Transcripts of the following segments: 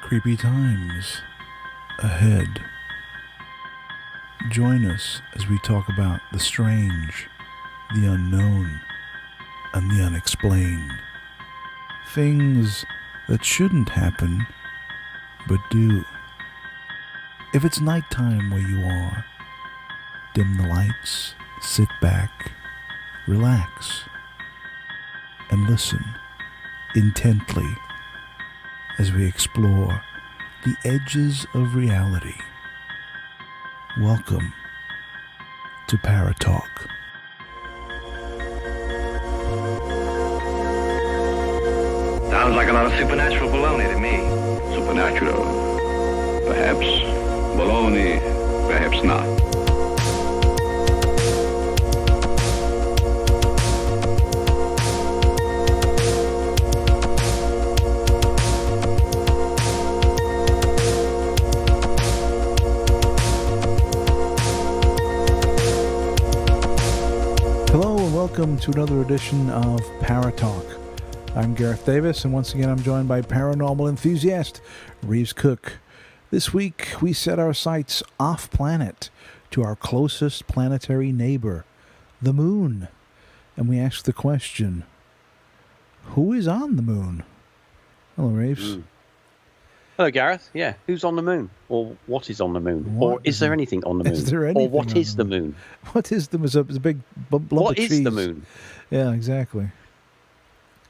Creepy times ahead. Join us as we talk about the strange, the unknown, and the unexplained. Things that shouldn't happen, but do. If it's nighttime where you are, dim the lights, sit back, relax, and listen intently as we explore the edges of reality. Welcome to Paratalk. Sounds like a lot of supernatural baloney to me. Supernatural, perhaps. Baloney, perhaps not. Hello and welcome to another edition of Paratalk. I'm Gareth Davis, and once again I'm joined by paranormal enthusiast Reeves Cook. This week we set our sights off-planet to our closest planetary neighbor, the moon. And we ask the question, who is on the moon? Hello, Reeves. Hello, Gareth. Yeah, who's on the moon? Or what is on the moon? Or is there anything on the moon? Is there anything or what on is the moon? What is the moon? It's a big lump What of is cheese. the moon? Yeah, exactly.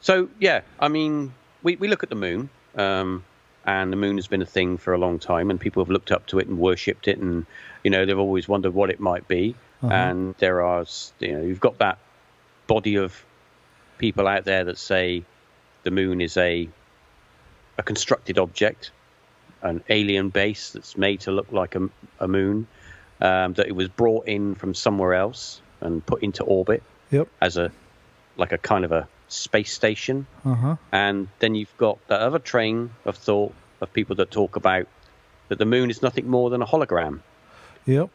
So, yeah, I mean, we look at the moon, and the moon has been a thing for a long time, and people have looked up to it and worshipped it, and, you know, they've always wondered what it might be. Uh-huh. And there are, you know, you've got that body of people out there that say the moon is a constructed object, an alien base that's made to look like a moon, that it was brought in from somewhere else and put into orbit as a kind of a space station. Uh-huh. And then you've got that other train of thought of people that talk about that the moon is nothing more than a hologram. Yep.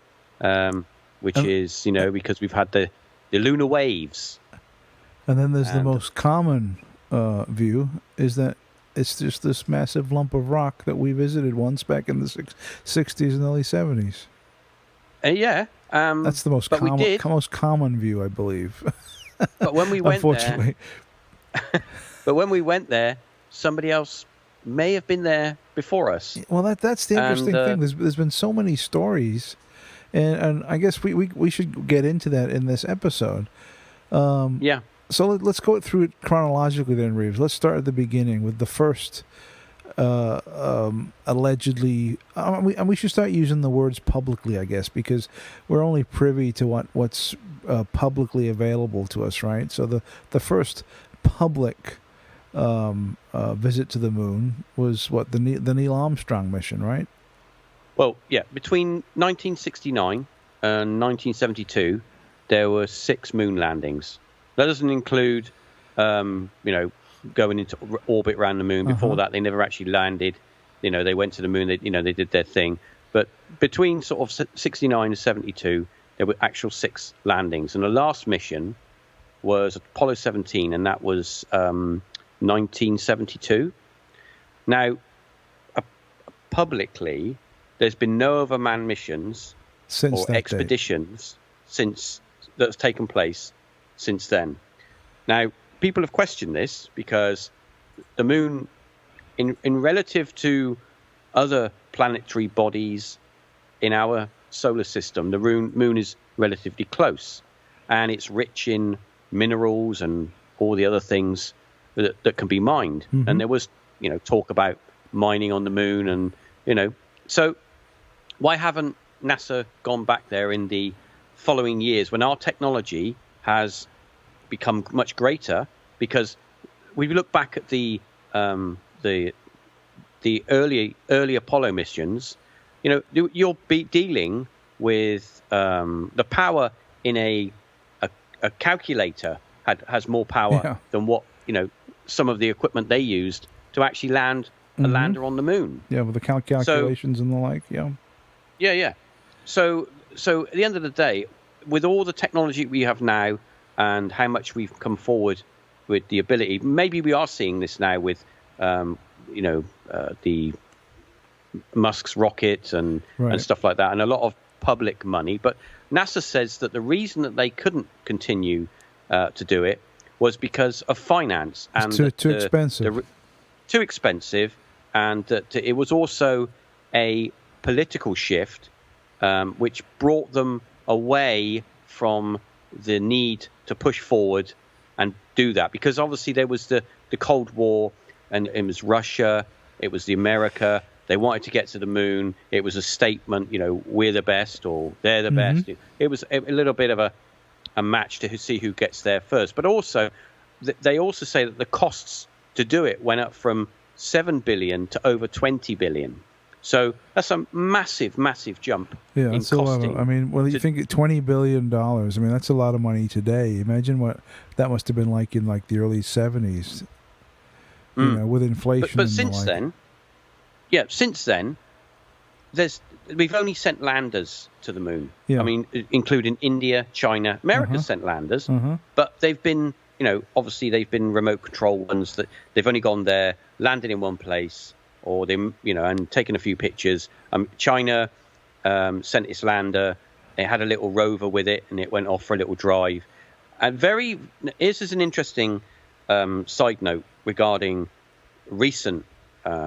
Which is, you know, because we've had the lunar waves. And then there's the most common view is that it's just this massive lump of rock that we visited once back in the 60s and early 70s. Yeah. That's the most common view, I believe. But when we went unfortunately. But when we went there, somebody else may have been there before us. Well, that's the interesting thing. There's been so many stories, and I guess we should get into that in this episode. Yeah. So let's go through it chronologically then, Reeves. Let's start at the beginning with the first allegedly... and we should start using the words publicly, I guess, because we're only privy to what's publicly available to us, right? So the first public visit to the moon was, the Neil Armstrong mission, right? Well, yeah. Between 1969 and 1972, there were 6 moon landings. That doesn't include, you know, going into orbit around the moon. Before that, they never actually landed. You know, they went to the moon. They did their thing. But between sort of 69 and 72, there were actual 6 landings. And the last mission was Apollo 17, and that was 1972. Now, publicly, there's been no other manned missions or expeditions that's taken place since then. Now, people have questioned this because the moon, in relative to other planetary bodies in our solar system, the moon is relatively close, and it's rich in minerals and all the other things that can be mined. Mm-hmm. And there was, you know, talk about mining on the moon, and, you know, so why haven't NASA gone back there in the following years when our technology has become much greater? Because we look back at the early Apollo missions, you know, you'll be dealing with the power in a calculator has more power than what, you know, some of the equipment they used to actually land a lander on the moon. Yeah, with the calculations and the like. Yeah. So at the end of the day, with all the technology we have now and how much we've come forward with the ability, maybe we are seeing this now with, the Musk's rocket and stuff like that, and a lot of public money. But NASA says that the reason that they couldn't continue to do it was because of finance and too expensive. Too expensive, and that it was also a political shift, which brought them away from the need to push forward and do that. Because obviously there was the Cold War, and it was Russia, it was the America. They wanted to get to the moon. It was a statement, we're the best or they're the best. It was a little bit of a match to see who gets there first. But also, they also say that the costs to do it went up from $7 billion to over $20 billion. So that's a massive, massive jump in that's costing. A lot of, you think $20 billion, that's a lot of money today. Imagine what that must have been like in the early 70s, with inflation. But since then, we've only sent landers to the moon. Yeah. Including India, China. America's sent landers, but they've been, obviously they've been remote control ones that they've only gone there, landed in one place, or they, and taken a few pictures. China sent its lander. It had a little rover with it, and it went off for a little drive. And this is an interesting side note regarding recent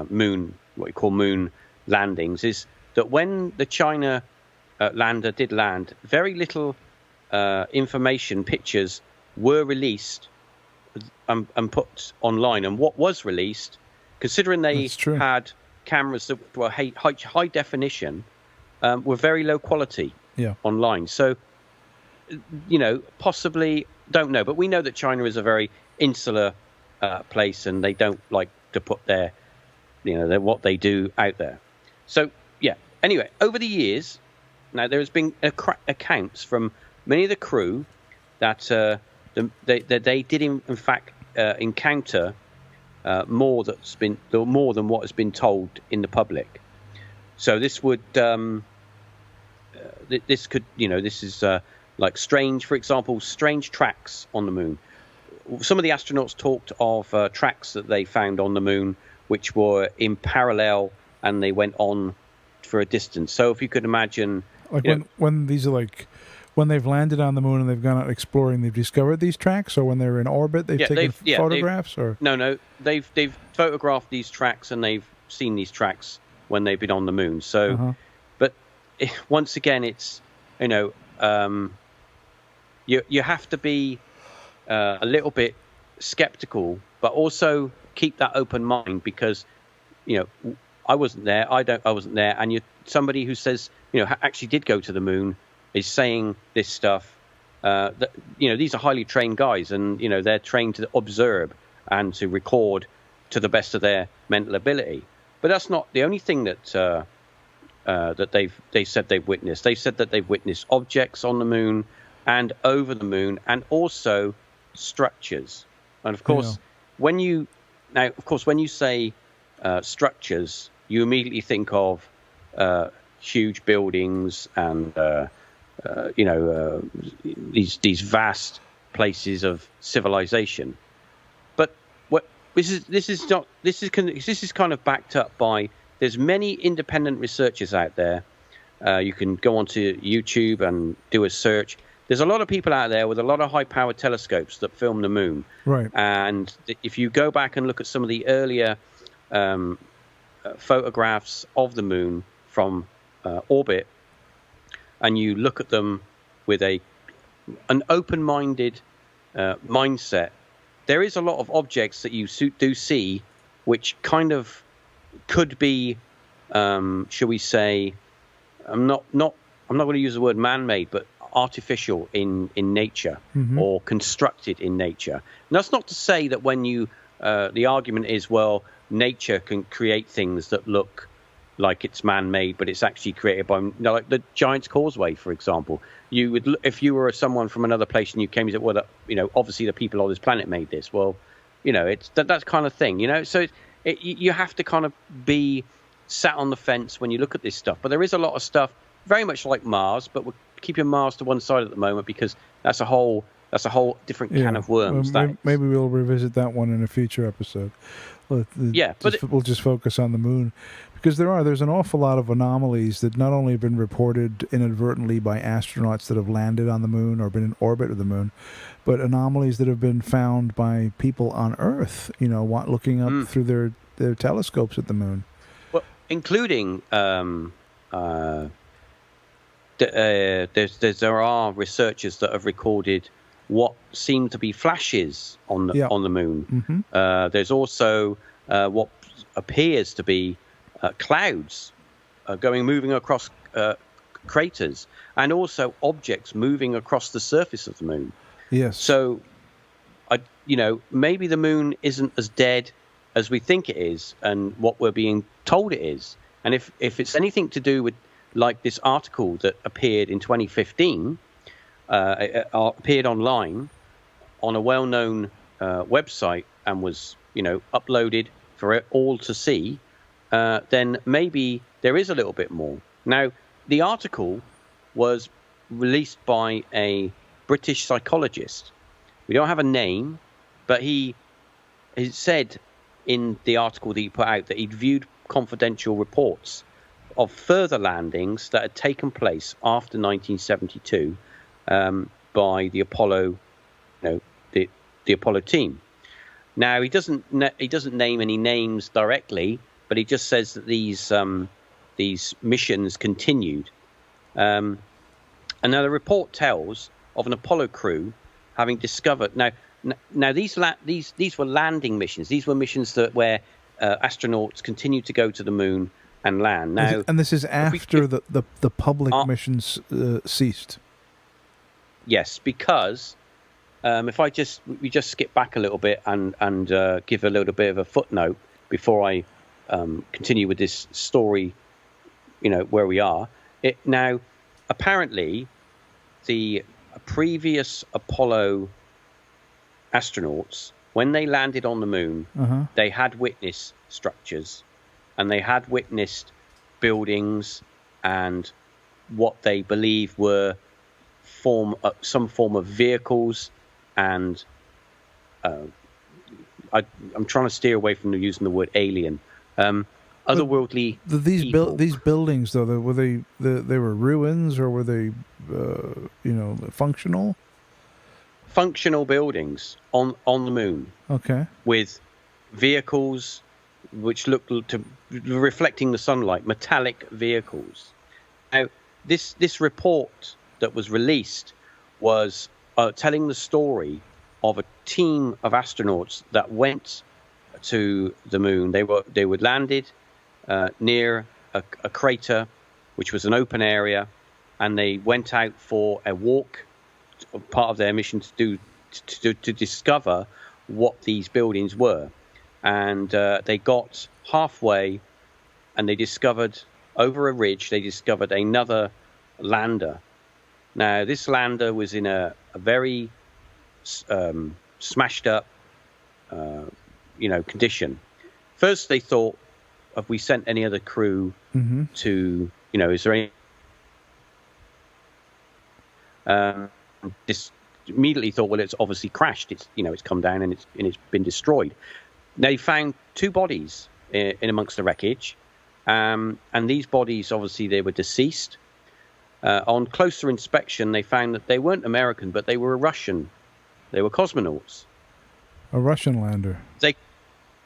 moon, what we call moon landings, is that when the China lander did land, very little information, pictures were released and put online. And what was released, considering they had cameras that were high definition, were very low quality online. So, possibly, don't know. But we know that China is a very insular place, and they don't like to put their, what they do out there. So, anyway, over the years, now there has been accounts from many of the crew that they did in fact encounter more than what has been told in the public. So this would this is like strange, for example, strange tracks on the moon. Some of the astronauts talked of tracks that they found on the moon which were in parallel, and they went on for a distance. So if you could imagine, when these are when they've landed on the moon and they've gone out exploring, they've discovered these tracks, or when they're in orbit, they've taken photographs, or no, they've photographed these tracks, and they've seen these tracks when they've been on the moon. So, but once again, it's you have to be a little bit skeptical, but also keep that open mind, because I wasn't there, I wasn't there, and somebody who says actually did go to the moon is saying this stuff. That these are highly trained guys, and they're trained to observe and to record to the best of their mental ability. But that's not the only thing that they said they've witnessed. They said that they've witnessed objects on the moon and over the moon, and also structures. And of course, when you say structures, you immediately think of huge buildings and these vast places of civilization. But this is kind of backed up by, there's many independent researchers out there. You can go onto YouTube and do a search. There's a lot of people out there with a lot of high-powered telescopes that film the moon. Right. And if you go back and look at some of the earlier photographs of the moon from orbit, and you look at them with an open-minded mindset, there is a lot of objects that you do see which kind of could be, shall we say, I'm not going to use the word man-made, but artificial in nature, or constructed in nature. And that's not to say that when you the argument is, well, nature can create things that look like it's man-made, but it's actually created by, like the Giant's Causeway, for example. You would, if you were someone from another place and you came and said, well, obviously the people on this planet made this. Well, it's that kind of thing, So you have to kind of be sat on the fence when you look at this stuff. But there is a lot of stuff very much like Mars, but we're keeping Mars to one side at the moment, because that's a whole that's a whole different can of worms. Maybe we'll revisit that one in a future episode. We'll just focus on the moon, because there's an awful lot of anomalies that not only have been reported inadvertently by astronauts that have landed on the moon or been in orbit of the moon, but anomalies that have been found by people on Earth, looking up through their telescopes at the moon. Well, including there are researchers that have recorded what seem to be flashes on the moon. Mm-hmm. There's also what appears to be clouds moving across craters, and also objects moving across the surface of the moon. Yes. So, maybe the moon isn't as dead as we think it is, and what we're being told it is. And if it's anything to do with, like, this article that appeared in 2015, appeared online on a well-known website and was, uploaded for all to see, then maybe there is a little bit more. Now, the article was released by a British psychologist. We don't have a name, but he said in the article that he put out that he'd viewed confidential reports of further landings that had taken place after 1972 by the Apollo, the Apollo team. Now, he doesn't name any names directly, but he just says that these missions continued. And now the report tells of an Apollo crew having discovered. Now these were landing missions. These were missions where astronauts continued to go to the moon and land. Now, and this is after the public missions ceased. Yes, because if we just skip back a little bit and give a little bit of a footnote before I continue with this story, where we are. Now, apparently, the previous Apollo astronauts, when they landed on the moon, they had witnessed structures, and they had witnessed buildings and what they believe were some form of vehicles, and I'm trying to steer away from using the word alien. Otherworldly. These buildings, though, were they were ruins, or were they functional? Functional buildings on the moon. Okay. With vehicles which look to reflecting the sunlight, metallic vehicles. Now, this report that was released was telling the story of a team of astronauts that went to the moon. They were landed near a crater, which was an open area, and they went out for a walk. Part of their mission to discover what these buildings were, and they got halfway, and they discovered over a ridge. They discovered another lander. Now, this lander was in a very smashed up, condition. First, they thought, have we sent any other crew to, is there any? This immediately thought, well, it's obviously crashed. It's come down and it's been destroyed. They found two bodies in amongst the wreckage, and these bodies, obviously, they were deceased. On closer inspection, they found that they weren't American, but they were Russian. They were cosmonauts. A Russian lander.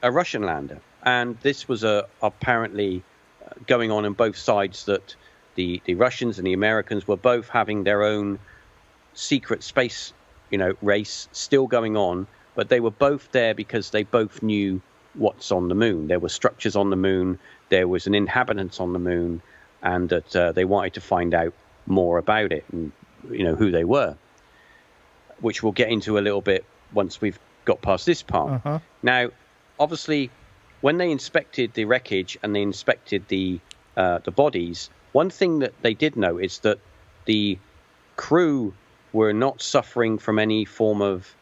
A Russian lander. And this was apparently going on both sides, that the Russians and the Americans were both having their own secret space, race still going on, but they were both there because they both knew what's on the moon. There were structures on the moon. There was an inhabitant on the moon, and that they wanted to find out more about it and, who they were, which we'll get into a little bit once we've got past this part. Now, obviously, when they inspected the wreckage and they inspected the bodies, one thing that they did know is that the crew were not suffering from any form of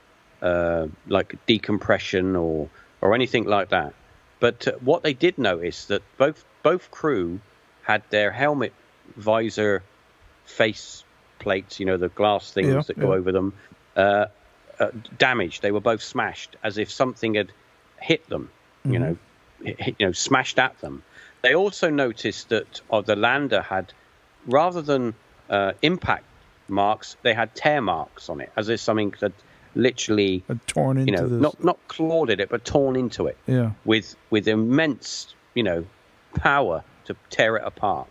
like decompression or anything like that. But what they did notice, that both crew had their helmet visor face plates, the glass things that go over them. damaged. They were both smashed, as if something had hit them, smashed at them. They also noticed that the lander had, rather than impact marks, they had tear marks on it, as if something had literally torn into not clawed at it, but torn into it. Yeah. With immense, power to tear it apart.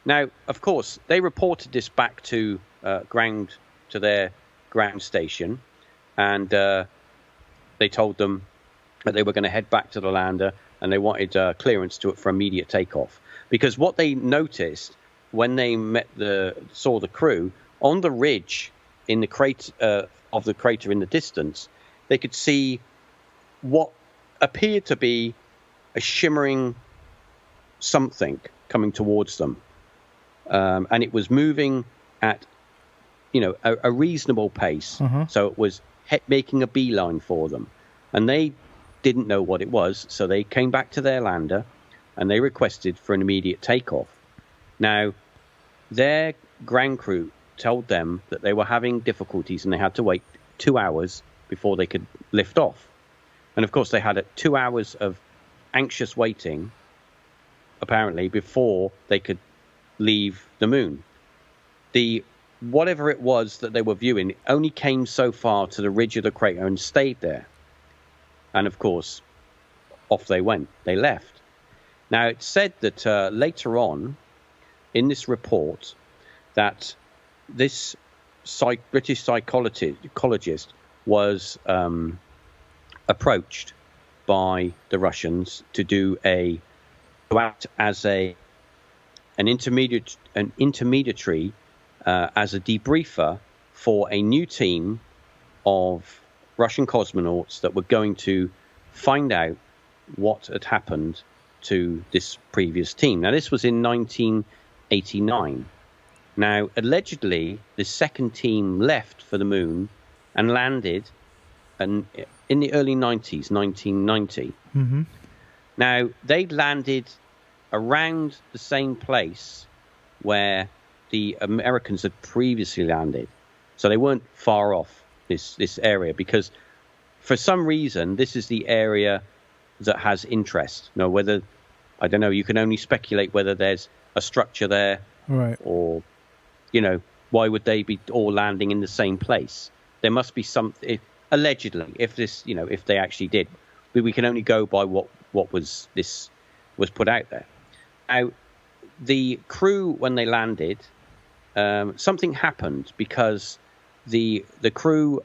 Now, of course, they reported this back to their ground station, and they told them that they were going to head back to the lander, and they wanted clearance for immediate takeoff. Because what they noticed when they saw the crew on the ridge in the crater of the crater in the distance, they could see what appeared to be a shimmering something coming towards them, and it was moving at a reasonable pace. So it was making a beeline for them, and they didn't know what it was, so they came back to their lander and they requested for an immediate takeoff. Now, their ground crew told them that they were having difficulties and they had to wait 2 hours before they could lift off. And of course, they had 2 hours of anxious waiting, apparently, before they could leave the moon. Whatever it was that they were viewing only came so far to the ridge of the crater and stayed there. And of course, off they went. They left. Now, it's said that later on in this report that this British psychologist was approached by the Russians to act as an intermediary as a debriefer for a new team of Russian cosmonauts that were going to find out what had happened to this previous team. Now, this was in 1989. Now, allegedly, the second team left for the moon and landed in the early 90s, 1990. Now, they landed around the same place where the Americans had previously landed. So they weren't far off this area, because for some reason, this is the area that has interest. Whether, I don't know, you can only speculate whether there's a structure there, right? Or, why would they be all landing in the same place? There must be something, allegedly, if they actually did. We can only go by what was put out there. Now, the crew, when they landed, something happened, because the crew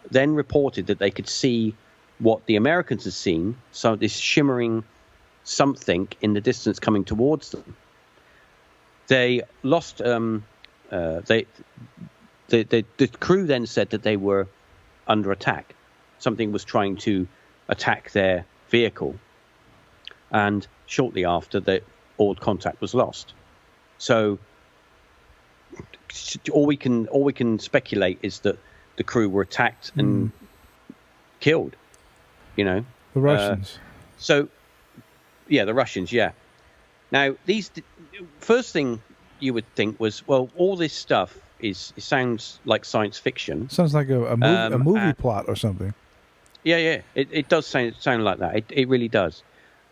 then reported that they could see what the Americans had seen, so this shimmering something in the distance coming towards them. They lost. The crew then said that they were under attack. Something was trying to attack their vehicle, and shortly after, all contact was lost. So all we can speculate is that the crew were attacked and killed. The Russians. The Russians. Yeah. Now, first thing you would think was, well, all this stuff it sounds like science fiction. Sounds like a movie plot or something. Yeah. It does sound like that. It really does.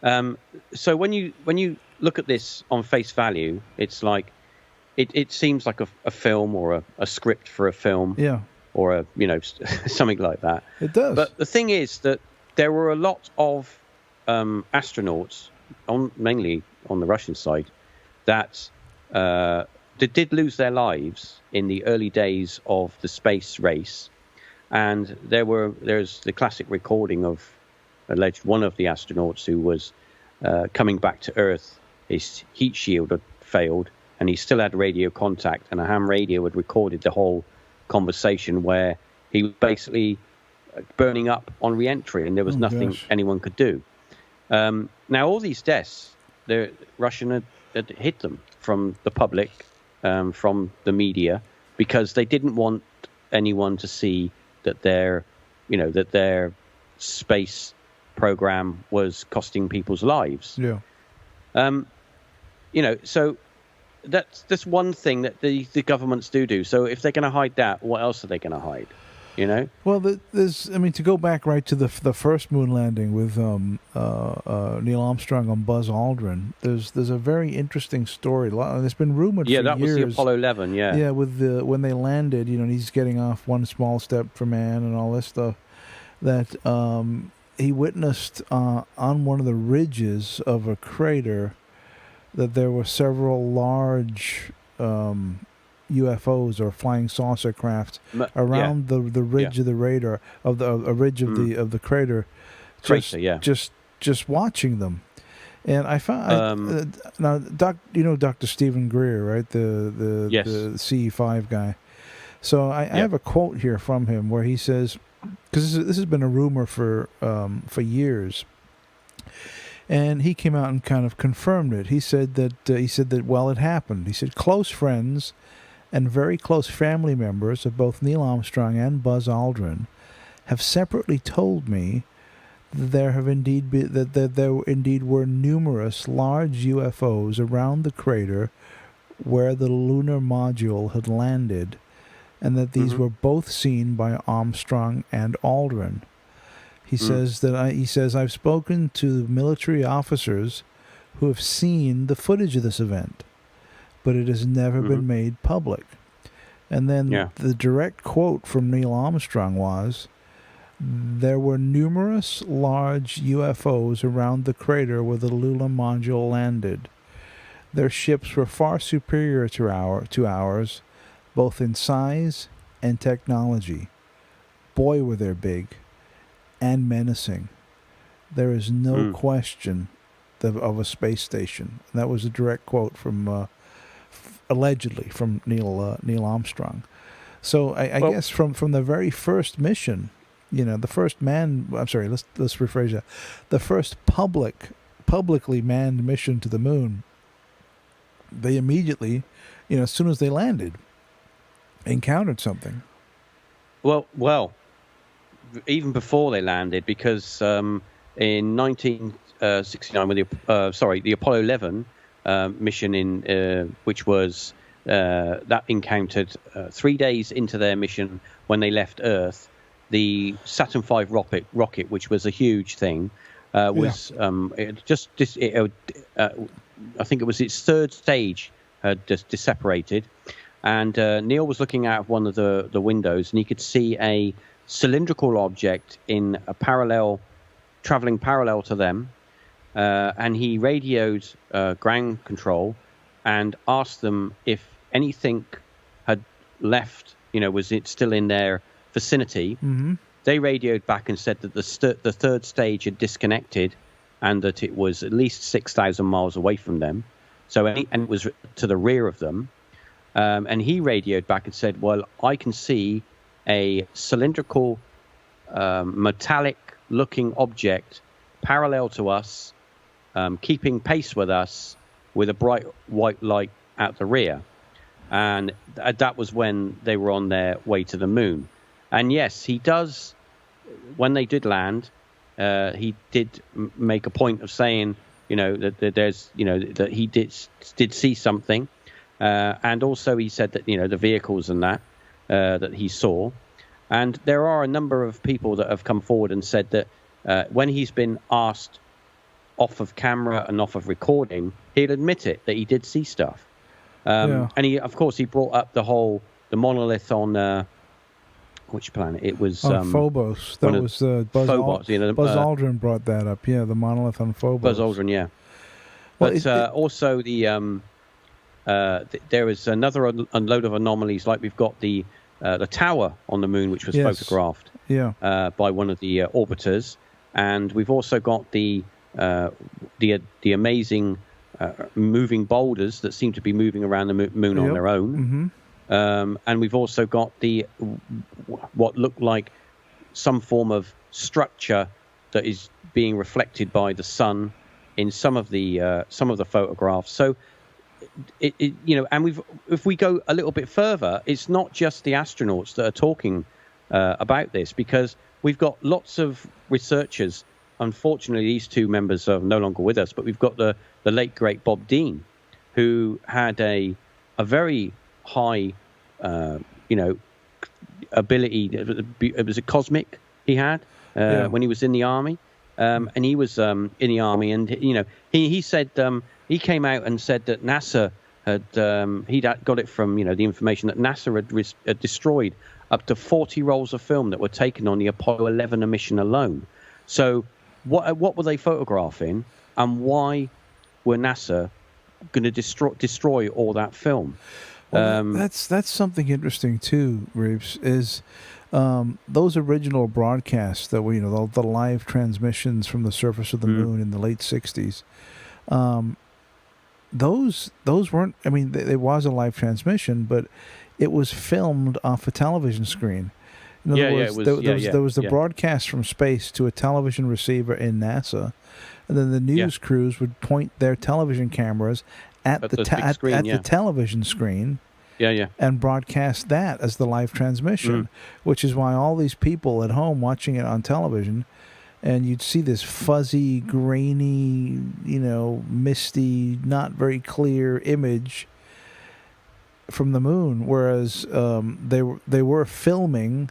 So when you look at this on face value, it's like it seems like a film or a script for a film. Yeah. Or something like that. It does. But the thing is that there were a lot of astronauts, mainly on the Russian side, that did lose their lives in the early days of the space race. And there's the classic recording of one of the astronauts who was coming back to Earth. His heat shield had failed, and he still had radio contact, and a ham radio had recorded the whole conversation where he was basically burning up on re-entry, and there was nothing anyone could do. Now, all these deaths, the Russian had hid them from the public, from the media, because they didn't want anyone to see that their space program was costing people's lives. Yeah. So that's one thing that the governments do. So if they're going to hide that, what else are they going to hide? You know. Well, there's. I mean, to go back right to the first moon landing with Neil Armstrong and Buzz Aldrin. There's a very interesting story. It's been rumored for years. Yeah, that was the Apollo 11. Yeah. Yeah, with when they landed, he's getting off one small step for man and all this stuff. That he witnessed on one of the ridges of a crater that there were several large UFOs or flying saucer craft around the ridge of the radar of the ridge of the crater, just watching them. And I found now, Dr. Stephen Greer, right? The CE5 guy. So I have a quote here from him where he says, because this has been a rumor for years. And he came out and kind of confirmed it. He said that it happened. He said close friends and very close family members of both Neil Armstrong and Buzz Aldrin have separately told me that there indeed were numerous large UFOs around the crater where the lunar module had landed, and that these were both seen by Armstrong and Aldrin. He says I've spoken to military officers who have seen the footage of this event, but it has never been made public. And then the direct quote from Neil Armstrong was, "There were numerous large UFOs around the crater where the lunar module landed. Their ships were far superior to ours, both in size and technology. Boy, were they big and menacing. There is no question of a space station." And that was a direct quote from, allegedly, from Neil Armstrong. So I guess from the very first mission, the first let's rephrase that. The first publicly manned mission to the moon, they immediately, as soon as they landed, encountered something. Well, even before they landed, because in 1969, with the Apollo 11 mission, which was that encountered 3 days into their mission when they left Earth, the Saturn V rocket, which was a huge thing, was I think it was its third stage had just separated, and Neil was looking out of one of the windows, and he could see a cylindrical object traveling parallel to them, and he radioed ground control and asked them if anything had left, was it still in their vicinity. They radioed back and said that the third stage had disconnected and that it was at least 6,000 miles away from them, and it was to the rear of them. And he radioed back and said, well, I can see a cylindrical, metallic-looking object parallel to us, keeping pace with us, with a bright white light at the rear. And that was when they were on their way to the moon. And yes, he does, when they did land, he did make a point of saying, that there's, that he did see something. And also he said that, the vehicles and that he saw. And there are a number of people that have come forward and said that when he's been asked off of camera and off of recording, he'd admit it, that he did see stuff. And he brought up the monolith on which planet? It was Phobos. That was Buzz Phobos. Buzz Aldrin brought that up. Yeah, the monolith on Phobos. Buzz Aldrin, yeah. But also there was another unload of anomalies, like we've got the tower on the moon, which was photographed by one of the orbiters, and we've also got the amazing moving boulders that seem to be moving around the moon on their own. And we've also got what looked like some form of structure that is being reflected by the sun in some of the photographs. So and if we go a little bit further, it's not just the astronauts that are talking about this, because we've got lots of researchers. Unfortunately, these two members are no longer with us, but we've got the late great Bob Dean, who had a very high ability. It was a cosmic he had when he was in the army, and he was in the army, and he said he came out and said that NASA had he'd got it from the information that NASA had destroyed up to 40 rolls of film that were taken on the Apollo 11 mission alone. So what were they photographing, and why were NASA going to destroy all that film? Well, that's something interesting too, Reeves, is those original broadcasts that were, the live transmissions from the surface of the moon in the late 60s. Those weren't, I mean, there was a live transmission, but it was filmed off a television screen. In other words, there was the broadcast from space to a television receiver in NASA, and then the news crews would point their television cameras at the television screen, and broadcast that as the live transmission, which is why all these people at home watching it on television, and you'd see this fuzzy, grainy, misty, not very clear image from the moon, whereas they were filming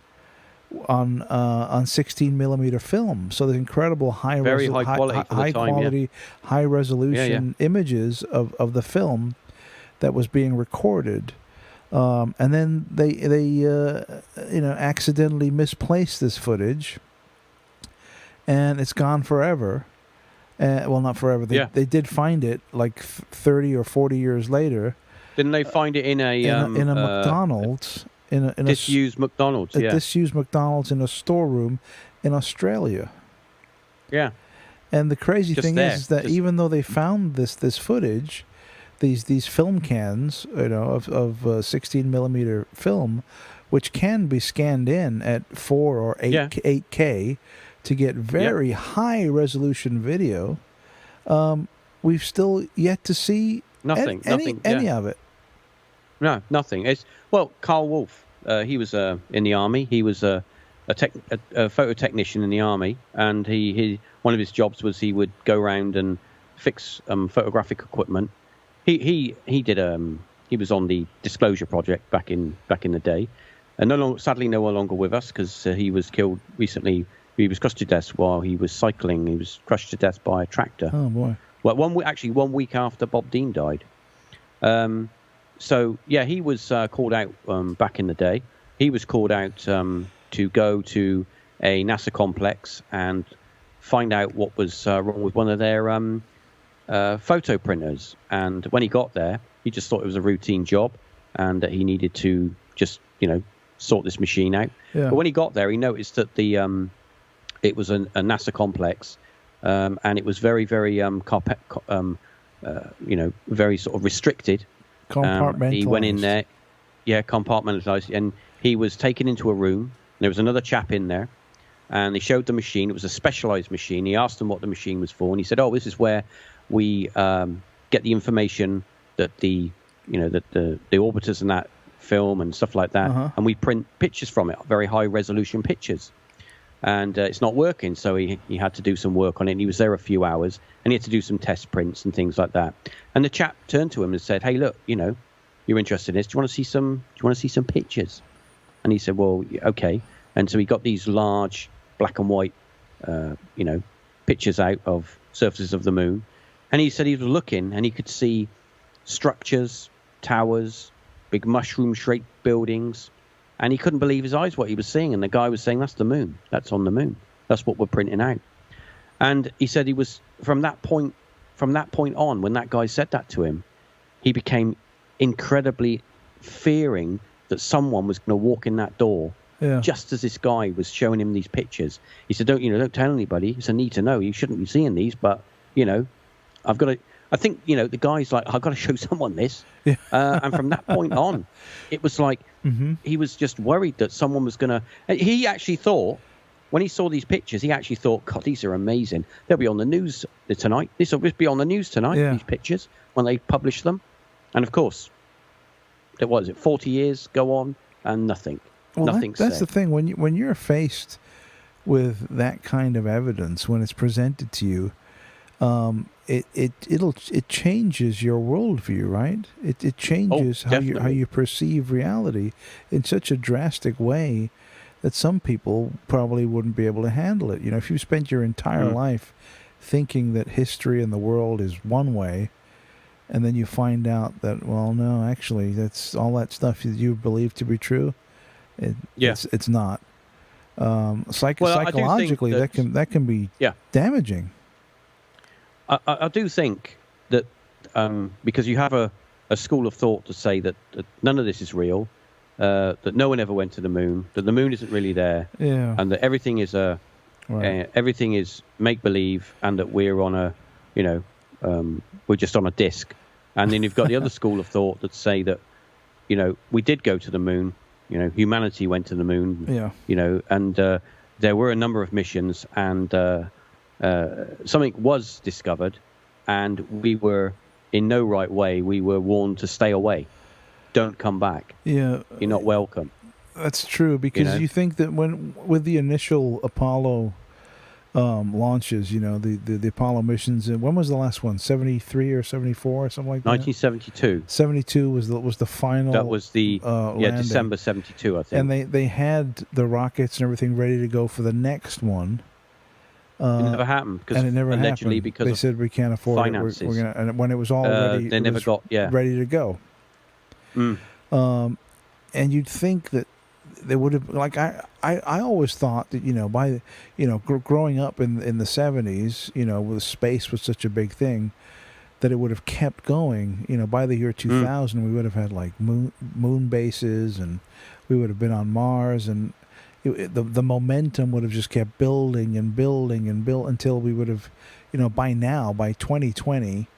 on 16 millimeter film, so the incredible high quality, high resolution images of the film that was being recorded, and then they accidentally misplaced this footage, and it's gone forever. Well, not forever. They did find it like 30 or 40 years later. Didn't they find it in a McDonald's? In a disused McDonald's, a disused McDonald's in a storeroom in Australia. Yeah. And the crazy thing is that even though they found this footage, these film cans, of 16 millimeter film, which can be scanned in at 4 or 8K to get very high resolution video, we've still yet to see any of it. No, nothing. Carl Wolf. He was in the army. He was a photo technician in the army, and he one of his jobs was he would go around and fix photographic equipment. He was on the Disclosure Project back in the day, and sadly no longer with us because he was killed recently. He was crushed to death while he was cycling. He was crushed to death by a tractor. Oh boy! Well, 1 week after Bob Dean died. So, he was called out back in the day. He was called out to go to a NASA complex and find out what was wrong with one of their photo printers. And when he got there, he just thought it was a routine job and that he needed to just, sort this machine out. Yeah. But when he got there, he noticed that it was a NASA complex, and it was very, very, very sort of restricted. Compartmentalized. He went in there, compartmentalized, and he was taken into a room. There was another chap in there, and they showed the machine. It was a specialized machine. He asked them what the machine was for, and he said, "Oh, this is where we get the information that the orbiters and that film and stuff like that, and we print pictures from it, very high resolution pictures." And it's not working, so he had to do some work on it. And he was there a few hours, and he had to do some test prints and things like that. And the chap turned to him and said, "Hey, look, you're interested in this. Do you want to see some pictures?" And he said, "Well, okay." And so he got these large black and white, pictures out of surfaces of the moon. And he said he was looking, and he could see structures, towers, big mushroom-shaped buildings. And he couldn't believe his eyes what he was seeing. And the guy was saying, "That's the moon. That's on the moon. That's what we're printing out." And he said he was, from that point on, when that guy said that to him, he became incredibly fearing that someone was going to walk in that door just as this guy was showing him these pictures. He said, don't tell anybody. It's a need to know. You shouldn't be seeing these, but, I've got to... I think, the guy's like, "I've got to show someone this." Yeah. And from that point on, it was like he was just worried that someone was going to... He actually thought, when he saw these pictures, he actually thought, "God, these are amazing. They'll be on the news tonight. This will be on the news tonight, these pictures, when they publish them." And of course, 40 years go on and nothing. Well, nothing that's said. the thing. When you're faced with that kind of evidence, when it's presented to you, it changes your worldview, right? It changes how you perceive reality in such a drastic way that some people probably wouldn't be able to handle it. If you spent your entire life thinking that history and the world is one way, and then you find out that, well, no, actually, that's all that stuff that you believe to be true. It's not. Psychologically, that can be damaging. I do think that because you have a school of thought to say that none of this is real, that no one ever went to the moon, that the moon isn't really there, and that everything is everything is make believe, and that we're on we're just on a disc. And then you've got the other school of thought that say that we did go to the moon, humanity went to the moon, and there were a number of missions, and something was discovered, and we were in no right way. We were warned to stay away. Don't come back. Yeah, you're not welcome. That's true, because you think that with the initial Apollo launches, the Apollo missions, and when was the last one? 73 or 74 or something like that? 1972. 72 was the final. That was the December 72, I think. And they had the rockets and everything ready to go for the next one. It never happened because allegedly because they said we can't afford finances. We're gonna, and when it was all ready, they never got ready to go. And you'd think that they would have, like, I always thought that by growing up in the 70s, with space was such a big thing, that it would have kept going. By the year 2000, we would have had like moon bases, and we would have been on Mars, and the momentum would have just kept building and building and built until we would have, by now, by 2020,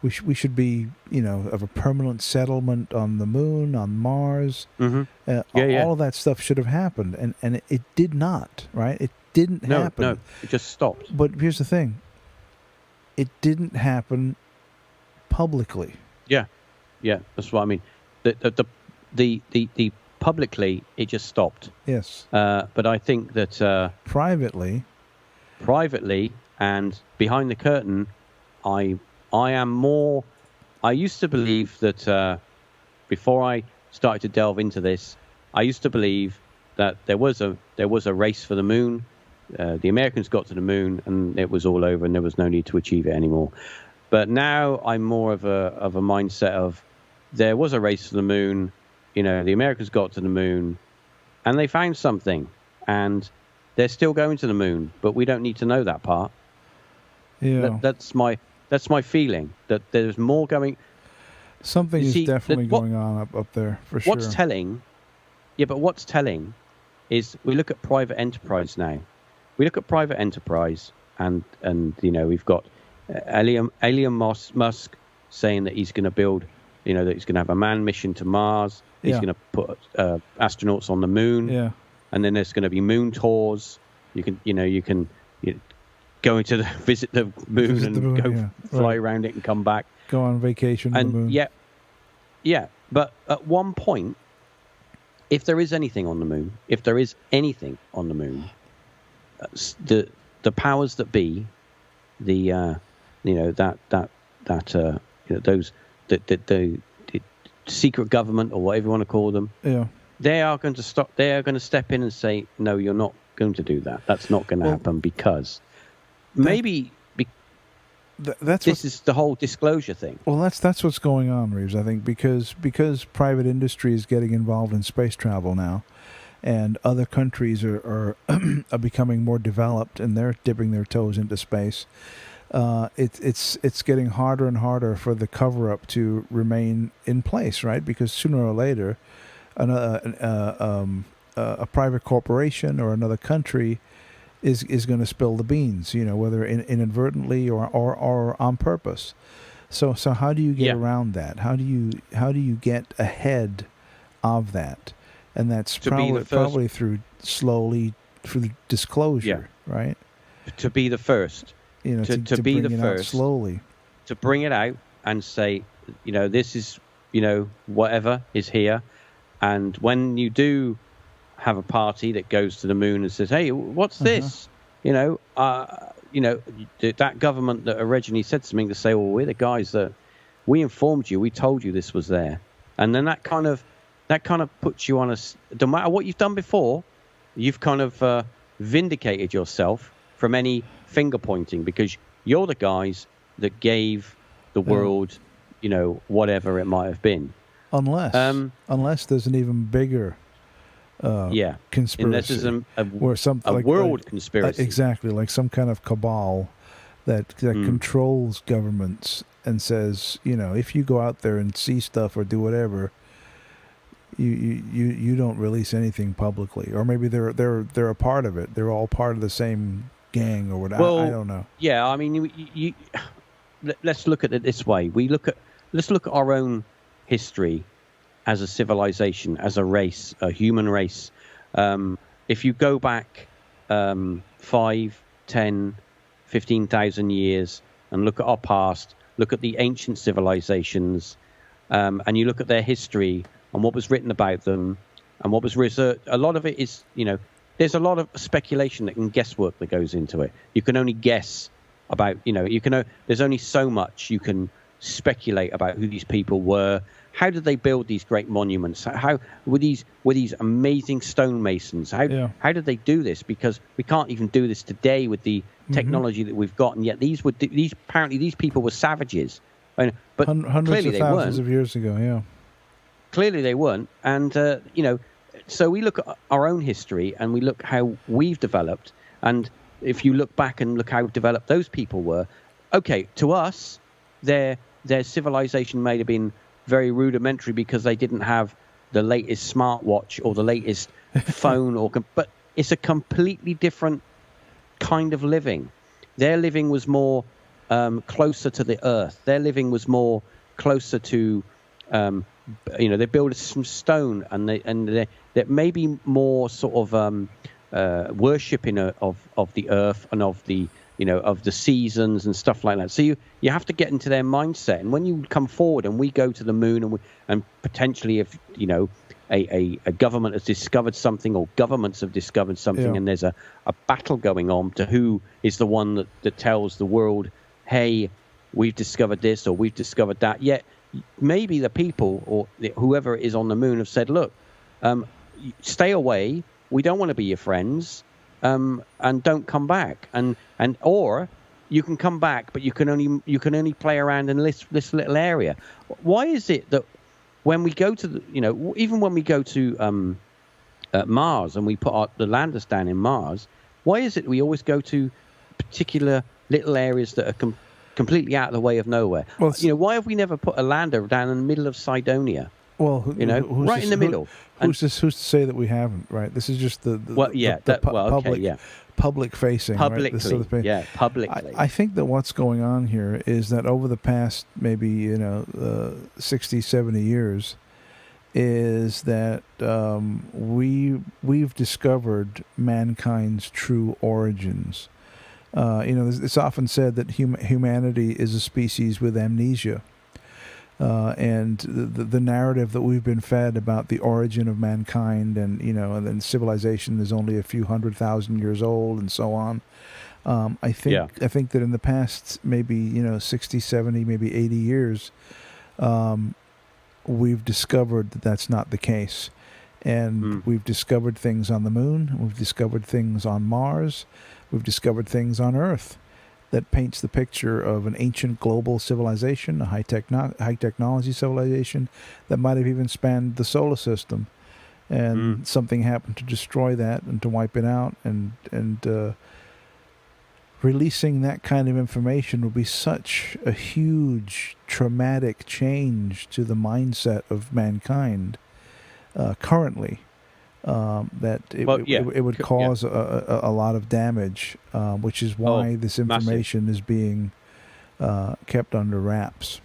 we should be, of a permanent settlement on the moon, on Mars. All of that stuff should have happened, and it did not, right? It didn't happen. No, it just stopped. But here's the thing. It didn't happen publicly. Yeah, that's what I mean. The publicly, it just stopped. Yes. But I think that privately, and behind the curtain, I am more. I used to believe that before I started to delve into this, I used to believe that there was a race for the moon. The Americans got to the moon, and it was all over, and there was no need to achieve it anymore. But now I'm more of a mindset of there was a race for the moon. The Americans got to the moon, and they found something, and they're still going to the moon, but we don't need to know that part. Yeah, that's my feeling, that there's more going. Something is definitely going on up there for sure. What's telling? Yeah, but what's telling is we look at private enterprise now. We look at private enterprise, and we've got Elon Musk saying that he's going to build, that he's going to have a manned mission to Mars. He's going to put astronauts on the moon. Yeah. And then there's going to be moon tours. You can go into visit the moon and go fly around it and come back. Go on vacation on the moon. Yeah. But at one point, if there is anything on the moon, the powers that be, the secret government, or whatever you want to call them, they are going to stop. They are going to step in and say, no, you're not going to do that. That's not going to happen, because this is the whole disclosure thing. Well, that's what's going on, Reeves. I think because private industry is getting involved in space travel now, and other countries are becoming more developed, and they're dipping their toes into space. It's getting harder and harder for the cover-up to remain in place, right? Because sooner or later, a private corporation or another country is going to spill the beans, whether inadvertently or on purpose. So how do you get around that? How do you get ahead of that? And that's probably through disclosure, right? To be the first. To be the first, slowly, to bring it out and say, this is, whatever is here. And when you do have a party that goes to the moon and says, hey, what's this? that government that originally said something to say, well, we're the guys that we informed you, we told you this was there, and then that kind of puts you on no matter what you've done before, you've kind of vindicated yourself from any finger pointing, because you're the guys that gave the world, whatever it might have been. Unless there's an even bigger conspiracy. Unless there's a world conspiracy. Exactly, like some kind of cabal that controls governments and says, if you go out there and see stuff or do whatever, you don't release anything publicly. Or maybe they're a part of it. They're all part of the same gang or whatever. I don't know. Yeah, I mean, let's look at it this way. Let's look at our own history as a civilization, as a race, a human race. If you go back 5, 10, 15,000 years and look at our past, look at the ancient civilizations, and you look at their history and what was written about them and what was researched, a lot of it is, there's a lot of speculation and guesswork that goes into it. You can only guess about, there's only so much you can speculate about who these people were. How did they build these great monuments? How were these amazing stonemasons? How did they do this? Because we can't even do this today with the technology that we've got, and yet apparently these people were savages. But hundreds clearly of thousands of years ago, yeah. Clearly they weren't, and so we look at our own history and we look how we've developed, and if you look back and look how developed those people were, okay, to us, their civilization may have been very rudimentary because they didn't have the latest smartwatch or the latest phone, but it's a completely different kind of living. Their living was more closer to the earth. Their living was more closer to they built some stone, and they maybe more sort of worshipping of the earth and of the of the seasons and stuff like that. So you have to get into their mindset, and when you come forward and we go to the moon and potentially if a government has discovered something, or governments have discovered something, and there's a battle going on to who is the one that tells the world, hey, we've discovered this or we've discovered that. Yet maybe the people or whoever is on the moon have said, look, stay away, we don't want to be your friends, and don't come back, or you can come back, but you can only play around in this little area. Why is it that when we go to even when we go to Mars and we put the landers down in Mars, why is it we always go to particular little areas that are completely out of the way of nowhere? Well, why have we never put a lander down in the middle of Cydonia? Well, right in the middle. Who's to say that we haven't? Right. This is just public facing. Publicly, right? Publicly. I think that what's going on here is that over the past maybe 60, 70 years, is that we've discovered mankind's true origins. It's often said that humanity is a species with amnesia. And the narrative that we've been fed about the origin of mankind and then civilization is only a few 100,000 years old and so on. I think that in the past maybe 60, 70, maybe 80 years, we've discovered that that's not the case. And we've discovered things on the moon, we've discovered things on Mars, we've discovered things on Earth that paints the picture of an ancient global civilization, a high technology civilization that might have even spanned the solar system, and something happened to destroy that and to wipe it out, and releasing that kind of information would be such a huge traumatic change to the mindset of mankind currently. That it would cause a lot of damage, which is why this information is being kept under wraps.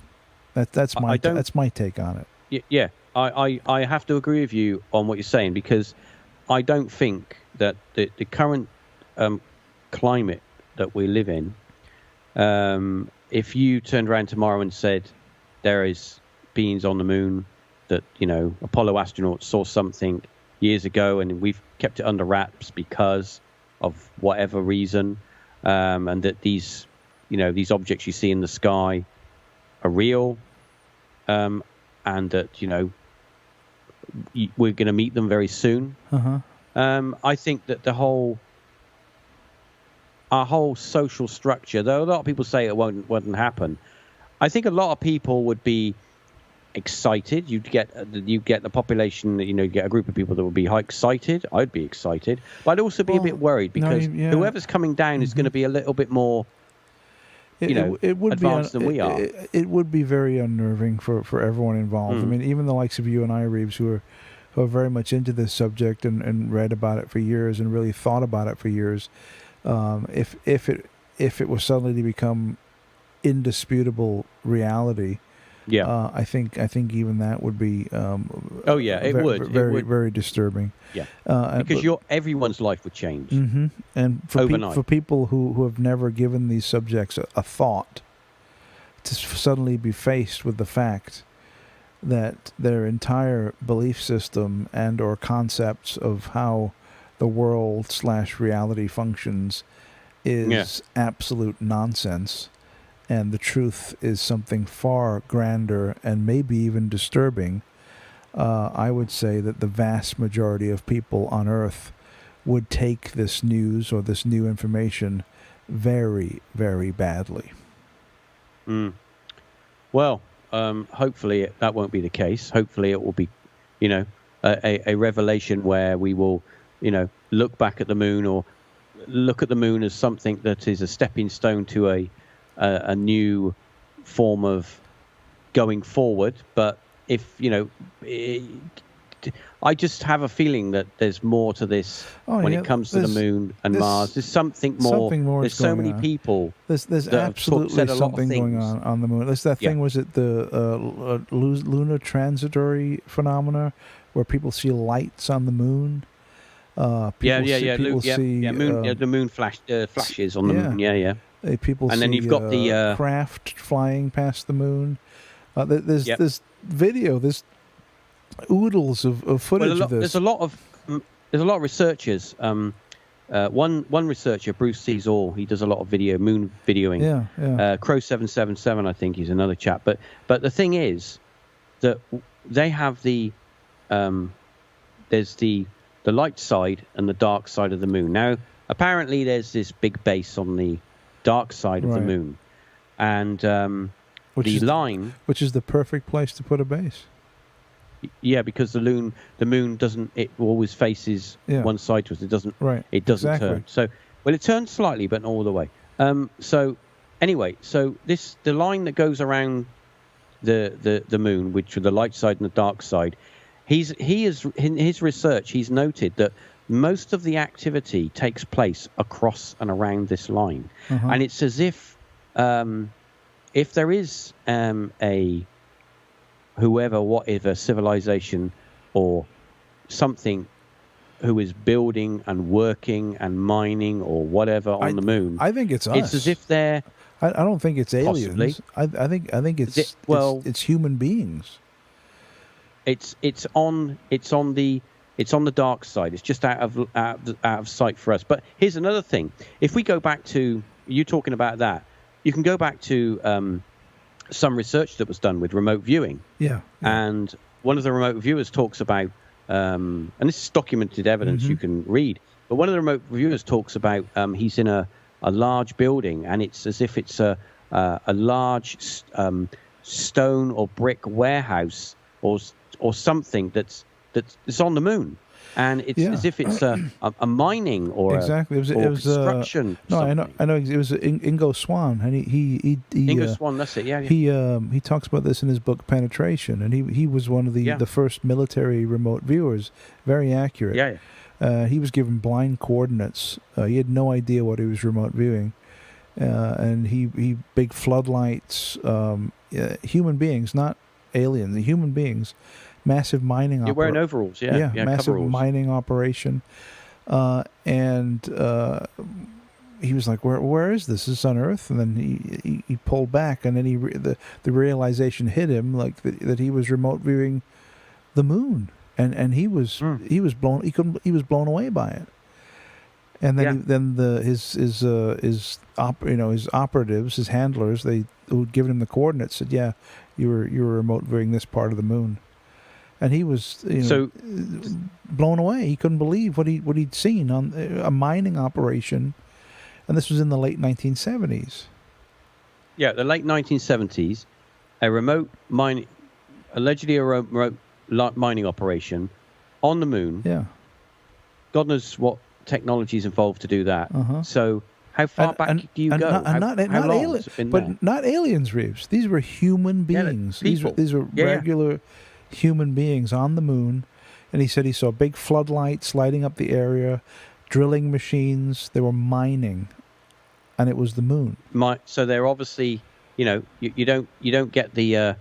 That's my take on it. Yeah, I have to agree with you on what you're saying, because I don't think that the current climate that we live in, if you turned around tomorrow and said there is beings on the moon, that Apollo astronauts saw something years ago and we've kept it under wraps because of whatever reason, and that these objects you see in the sky are real, and that we're going to meet them very soon. I think that our whole social structure, though a lot of people say it wouldn't happen, I think a lot of people would be excited. You'd get the population, you get a group of people that would be excited. I'd be excited, but I'd also be a bit worried because whoever's coming down is going to be a little bit more it would advanced than we are. It would be very unnerving for everyone involved. I mean, even the likes of you and I, Reeves, who are very much into this subject and read about it for years and really thought about it for years. If it was suddenly to become indisputable reality, I think even that would be it would very disturbing. Because everyone's life would change. And for people who have never given these subjects a thought, to suddenly be faced with the fact that their entire belief system and or concepts of how the world / reality functions is absolute nonsense, and the truth is something far grander and maybe even disturbing, I would say that the vast majority of people on Earth would take this news or this new information very, very badly. Well, hopefully that won't be the case. Hopefully it will be, a revelation where we will, look back at the moon or look at the moon as something that is a stepping stone to a new form of going forward. But if I just have a feeling that there's more to this when it comes to the moon and Mars. There's something more. There's so many people. There's absolutely something going on the moon. There's that thing. Was it the lunar transitory phenomena where people see lights on the moon? The moon flashes on the moon. People and see then you've got the craft flying past the moon. There's this video. There's oodles of footage of this. There's a lot of researchers. One researcher, Bruce sees all. He does a lot of moon videoing. Crow 777, I think, he's another chap. But the thing is that they have there's the light side and the dark side of the moon. Now, apparently, there's this big base on the dark side of the moon, and which is the perfect place to put a base. Yeah, because the moon doesn't. It always faces one side to us. It doesn't. Right. It doesn't turn. So, it turns slightly, but not all the way. So anyway, the line that goes around the moon, which are the light side and the dark side, he is in his research. He's noted that most of the activity takes place across and around this line, and it's as if there is whatever civilization or something who is building and working and mining or whatever on the moon. I think it's us. It's as if they're. I don't think it's aliens. Possibly. I think it's human beings. It's on the dark side. It's just out of sight for us. But here's another thing. If we go back to you talking about that, you can go back to some research that was done with remote viewing. Yeah. And one of the remote viewers talks about, and this is documented evidence you can read, but one of the remote viewers talks about he's in a large building, and it's as if it's a large stone or brick warehouse or something that's on the moon. And it's as if it's a mining or exactly. It was construction. No, I know. It was Ingo Swann, and he Ingo Swann. That's it. Yeah. He talks about this in his book Penetration, and he was one of the first military remote viewers. Very accurate. Yeah. He was given blind coordinates. He had no idea what he was remote viewing, and he big floodlights. Human beings, not aliens. The human beings. Massive mining. You're wearing overalls, massive coveralls. mining operation, and he was like, "Where is this? Is this on Earth?" And then he pulled back, and then the realization hit him, like that he was remote viewing the moon, and he was blown away by it, And then his operatives, his handlers, who had given him the coordinates, said, "Yeah, you were remote viewing this part of the moon," and he was blown away. He couldn't believe what he'd seen on a mining operation, and this was in the late 1970s. Yeah, the late 1970s, allegedly a remote mining operation on the moon. Yeah, God knows what technology is involved to do that. So how far back do you go? Not aliens, Reeves. These were human beings. These were regular human beings on the moon. And he said he saw big floodlights lighting up the area, drilling machines. They were mining, and it was the moon. So they're obviously, you don't get the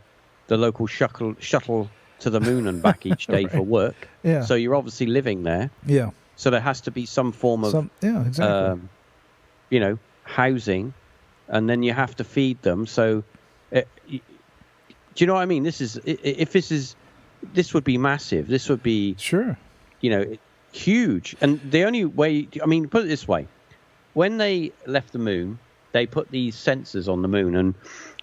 local shuttle to the moon and back each day for work. Yeah. So you're obviously living there. Yeah. So there has to be some form of exactly. Housing, and then you have to feed them. So, do you know what I mean? This would be massive. This would be huge. And the only way, put it this way: when they left the moon, they put these sensors on the moon, and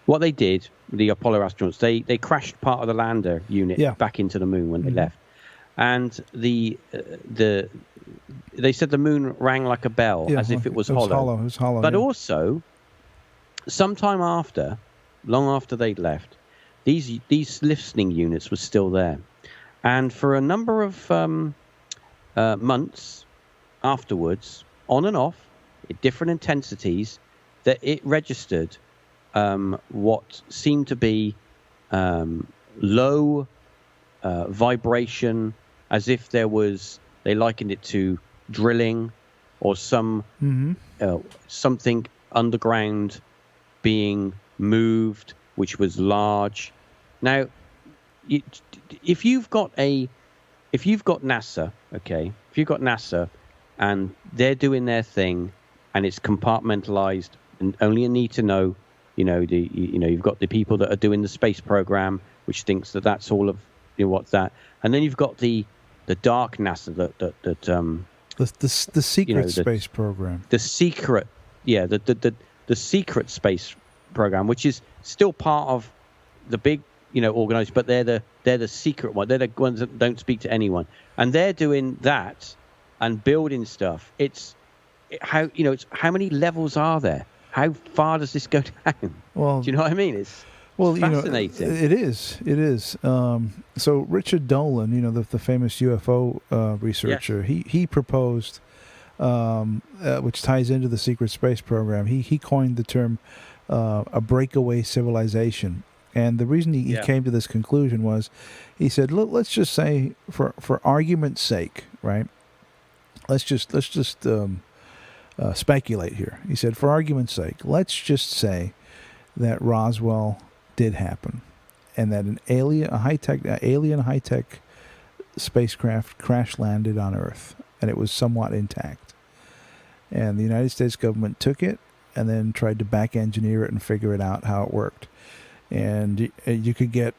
what they did, the Apollo astronauts, they crashed part of the lander unit back into the moon when they left, and they said the moon rang like a bell, as if it was hollow. It was hollow. But also, sometime long after they'd left, these listening units were still there, and for a number of months afterwards, on and off, at different intensities, that it registered what seemed to be low vibration, as if there was. They likened it to drilling or something underground being moved, which was large. Now, if you've got NASA, and they're doing their thing, and it's compartmentalized, and only you need to know, you've got the people that are doing the space program, which thinks that that's all of what's that, and then you've got the dark NASA the secret space program. The secret, the secret space program, which is still part of the big, organized, but they're the secret one. They're the ones that don't speak to anyone, and they're doing that and building stuff. It's how many levels are there? How far does this go down? Well, do you know what I mean? It's fascinating. It is. So Richard Dolan, the famous UFO researcher, he proposed, which ties into the secret space program. He coined the term a breakaway civilization, and the reason he came to this conclusion was, he said, let's just say, for argument's sake, right? Let's just speculate here. He said, for argument's sake, let's just say that Roswell did happen, and that a high-tech spacecraft crash landed on Earth, and it was somewhat intact. And the United States government took it and then tried to back engineer it and figure it out how it worked. And you could get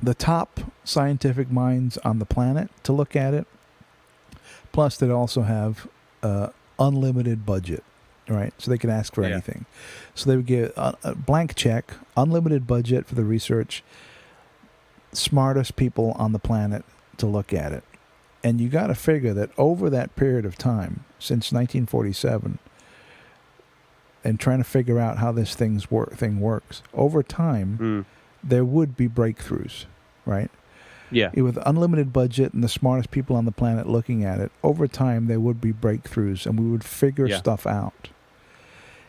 the top scientific minds on the planet to look at it. Plus, they'd also have unlimited budget, right? So they could ask for anything. So they would get a blank check, unlimited budget for the research, smartest people on the planet to look at it. And you got to figure that over that period of time, since 1947, and trying to figure out how this thing works, over time, there would be breakthroughs, right? Yeah. With unlimited budget and the smartest people on the planet looking at it, over time there would be breakthroughs, and we would figure stuff out.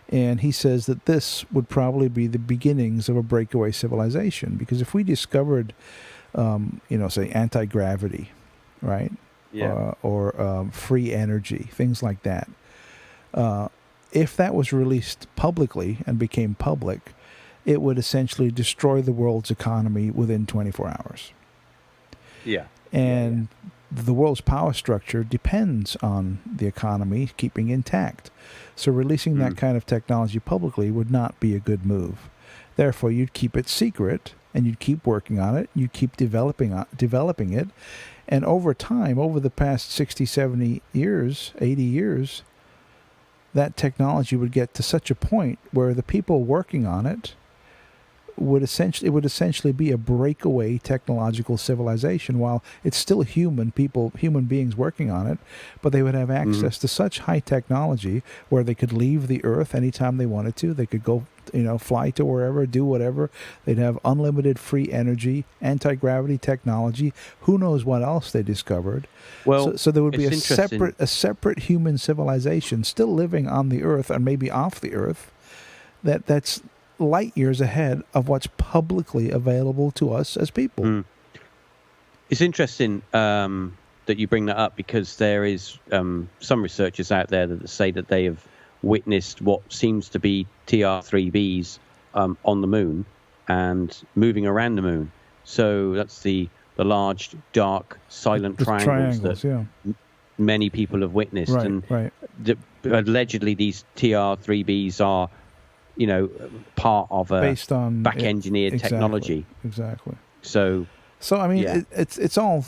And he says that this would probably be the beginnings of a breakaway civilization, because if we discovered, say anti-gravity, right? Yeah. Or free energy, things like that. If that was released publicly and became public, it would essentially destroy the world's economy within 24 hours. Yeah. And the world's power structure depends on the economy keeping intact. So releasing that kind of technology publicly would not be a good move. Therefore, you'd keep it secret, and you'd keep working on it. You'd keep developing it. And over time, over the past 60, 70 years, 80 years, that technology would get to such a point where the people working on it would essentially be a breakaway technological civilization. While it's still human beings working on it, but they would have access to such high technology where they could leave the Earth anytime they wanted to. They could go, fly to wherever, do whatever. They'd have unlimited free energy, anti-gravity technology. Who knows what else they discovered? Well, so there would be a separate human civilization still living on the Earth, or maybe off the Earth, that's light years ahead of what's publicly available to us as people. It's interesting that you bring that up, because there is some researchers out there that say that they have witnessed what seems to be TR3Bs on the moon and moving around the moon. So that's the large, dark, silent triangles that many people have witnessed. Allegedly, these TR3Bs are part of a based on back-engineered technology. Exactly. So I mean, it's all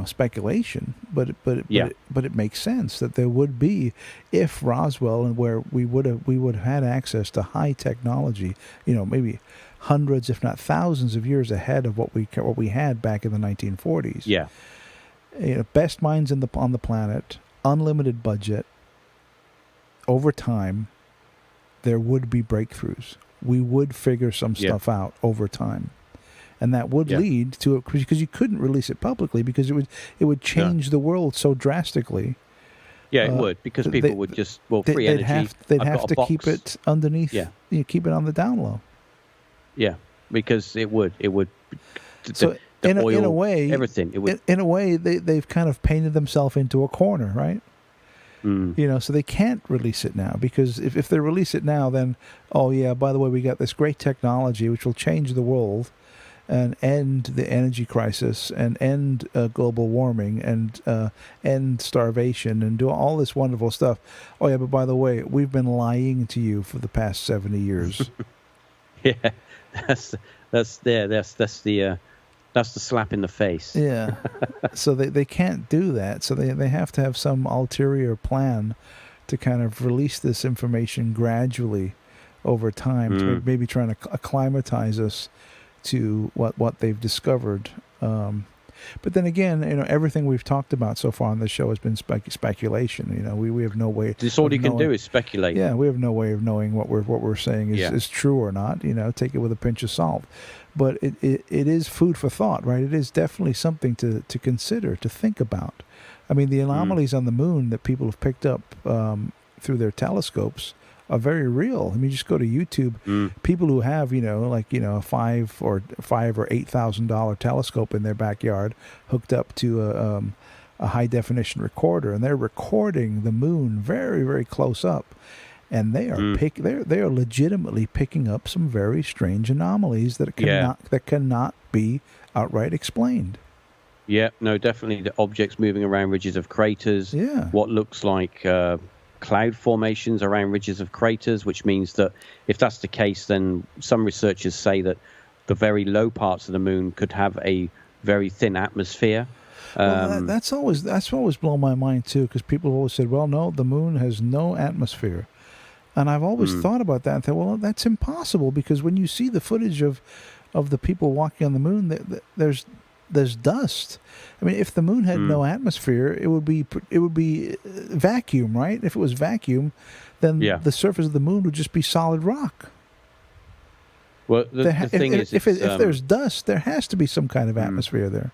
speculation, but it makes sense that there would be, if Roswell, and where we would have had access to high technology, maybe hundreds, if not thousands, of years ahead of what we had back in the 1940s. Yeah. Best minds on the planet, unlimited budget. Over time, there would be breakthroughs. We would figure some stuff out over time, and that would lead to it, because you couldn't release it publicly, because it would change the world so drastically. Yeah, it would, because people would just free energy. They'd have to keep it underneath. Yeah, keep it on the down low. Yeah, because it would. So in a way, everything. It would. In a way, they've kind of painted themselves into a corner, right? So they can't release it now, because if they release it now, then, by the way, we got this great technology which will change the world and end the energy crisis and end global warming and end starvation and do all this wonderful stuff. Oh, yeah, but by the way, we've been lying to you for the past 70 years. Yeah, that's the slap in the face. Yeah. So they can't do that. So they have to have some ulterior plan to kind of release this information gradually over time, to maybe trying to acclimatize us to what they've discovered. But then again, everything we've talked about so far on the show has been speculation. We have no way. This all you can do is speculate. Yeah, we have no way of knowing what we're saying is true or not. Take it with a pinch of salt. But it is food for thought, right? It is definitely something to consider, to think about. I mean, the anomalies on the moon that people have picked up through their telescopes are very real. I mean, just go to YouTube. People who have, a $5,000 or $8,000 telescope in their backyard hooked up to a high definition recorder, and they're recording the moon very, very close up. And they are they are legitimately picking up some very strange anomalies that cannot be outright explained. Yeah, no, definitely the objects moving around ridges of craters. Yeah. What looks like cloud formations around ridges of craters, which means that if that's the case, then some researchers say that the very low parts of the moon could have a very thin atmosphere. Well, that's always blown my mind too, because people have always said, well, no, the moon has no atmosphere. And I've always thought about that and thought, well, that's impossible, because when you see the footage of the people walking on the moon, there's dust. I mean, if the moon had no atmosphere, it would be vacuum, right? If it was vacuum, then the surface of the moon would just be solid rock. Well, the thing is, if there's dust, there has to be some kind of atmosphere there.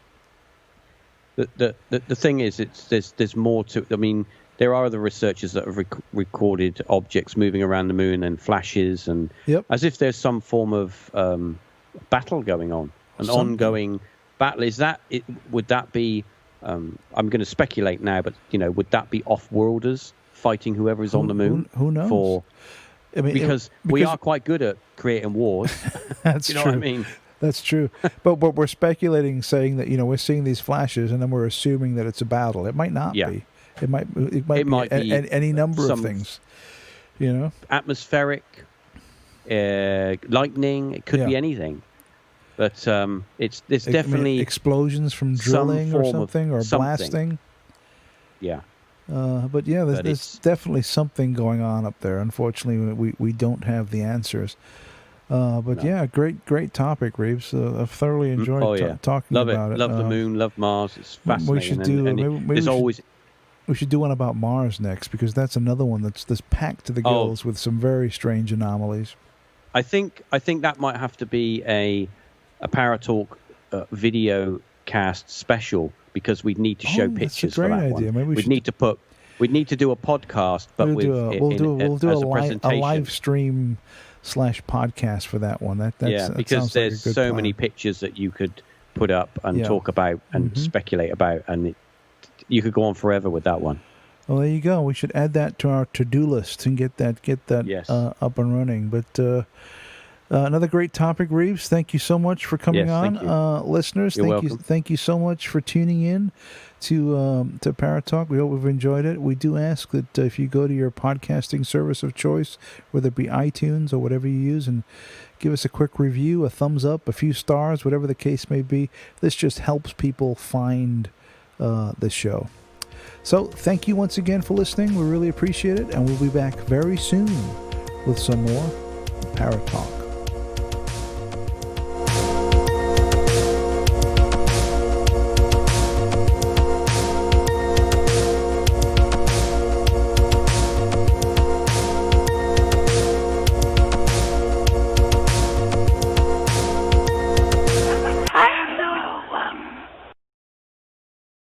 The thing is, there's more to. I mean, there are other researchers that have recorded objects moving around the moon and flashes, and as if there's some form of battle going on, ongoing battle. Is that it? Would that be? I'm going to speculate now, but would that be off-worlders fighting whoever is on the moon? Who knows? Because we are quite good at creating wars. That's you know true. What I mean? That's true. But we're speculating, saying that we're seeing these flashes, and then we're assuming that it's a battle. It might not be. It might be any number of things. Atmospheric, lightning. It could be anything. But there's definitely explosions from drilling or something, or blasting. Yeah. But yeah, there's definitely something going on up there. Unfortunately, we don't have the answers. Yeah, great topic, Reeves. I've thoroughly enjoyed talking about it. Love the moon, love Mars. It's fascinating. We should do. We should do one about Mars next, because that's another one that's packed to the gills with some very strange anomalies. I think that might have to be a Paratalk video cast special, because we'd need to show pictures for that idea. one. Maybe we'd need to do a podcast, but we'll do a live stream / podcast for that one. Because there's so many pictures that you could put up and talk about and speculate about, and you could go on forever with that one. Well, there you go. We should add that to our to-do list and get that up and running. But another great topic, Reeves. Thank you so much for coming on. Listeners, thank you so much for tuning in to Paratalk. We hope we've enjoyed it. We do ask that if you go to your podcasting service of choice, whether it be iTunes or whatever you use, and give us a quick review, a thumbs up, a few stars, whatever the case may be. This just helps people find this show. So thank you once again for listening. We really appreciate it, and we'll be back very soon with some more Paratalk.